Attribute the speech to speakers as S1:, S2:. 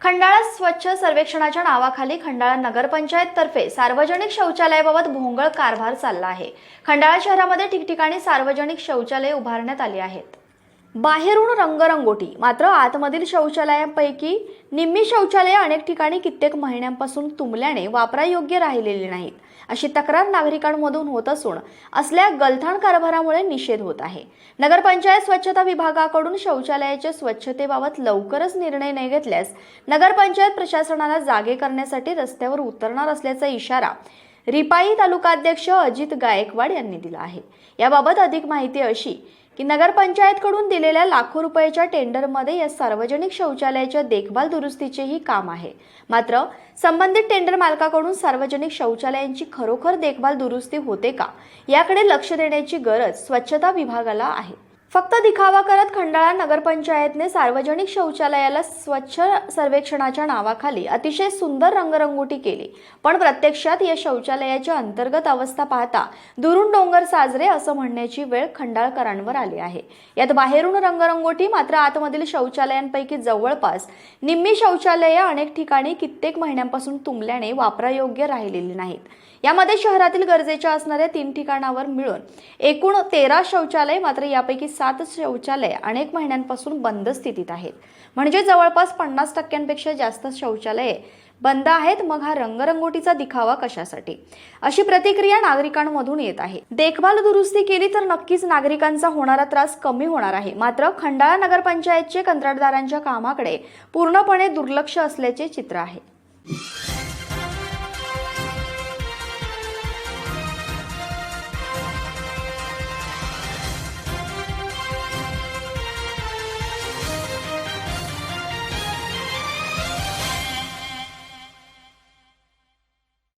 S1: खंडाळा स्वच्छ सर्वेक्षणाच्या नावाखाली खंडाळा नगरपंचायत तर्फे सार्वजनिक शौचालयाबाबत भोंगळ कारभार चालला आहे। खंडाळा शहरामध्ये ठिकठिकाणी सार्वजनिक शौचालये उभारण्यात आली आहेत। बाहेरून रंगरंगोटी, मात्र आतमधील शौचालयांपैकी निम्मी शौचालये अनेक ठिकाणी कित्येक महिन्यांपासून तुंबल्याने वापरायोग्य राहिलेली नाहीत, अशी तक्रार नागरिकांमधून होत असून असल्या गलथान कारभारामुळे निषेध होत आहे। नगरपंचायत स्वच्छता विभागाकडून शौचालयाच्या स्वच्छतेबाबत लवकरच निर्णय न घेतल्यास नगरपंचायत प्रशासनाला जागे करण्यासाठी रस्त्यावर उतरणार असल्याचा इशारा रिपाई तालुकाध्यक्ष अजित गायकवाड यांनी दिला आहे। याबाबत अधिक माहिती अशी की नगरपंचायतकडून दिलेल्या लाखो रुपयाच्या टेंडरमध्ये या सार्वजनिक शौचालयाच्या देखभाल दुरुस्तीचेही काम आहे। मात्र संबंधित टेंडर मालकाकडून सार्वजनिक शौचालयांची खरोखर देखभाल दुरुस्ती होते का, याकडे लक्ष देण्याची गरज स्वच्छता विभागाला आहे। फक्त दिखावा करत खंडाळा नगरपंचायतने सार्वजनिक शौचालयाला स्वच्छ सर्वेक्षणाच्या नावाखाली अतिशय सुंदर रंगरंगोटी केली, पण प्रत्यक्षात या शौचालयाची अंतर्गत अवस्था पाहता दुरून डोंगर साजरे असं म्हणण्याची वेळ खंडाळकरांवर आली आहे। यात बाहेरून रंगरंगोटी, मात्र आतमधील शौचालयांपैकी जवळपास निम्मी शौचालये अनेक ठिकाणी कित्येक महिन्यांपासून तुंबल्याने वापरायोग्य राहिलेली नाहीत। यामध्ये शहरातील गरजेच्या असणाऱ्या 3 ठिकाणावर मिळून एकूण 13 शौचालय, मात्र यापैकी 7 शौचालय अनेक महिन्यांपासून बंद स्थितीत आहेत। म्हणजे जवळपास 50% जास्त शौचालये बंद आहेत। मग हा रंगरंगोटीचा दिखावा कशासाठी, अशी प्रतिक्रिया नागरिकांमधून येत आहे। देखभाल दुरुस्ती केली तर नक्कीच नागरिकांचा होणारा त्रास कमी होणार आहे, मात्र खंडाळा नगरपंचायतचे कंत्राटदारांच्या कामाकडे पूर्णपणे दुर्लक्ष असल्याचे चित्र आहे।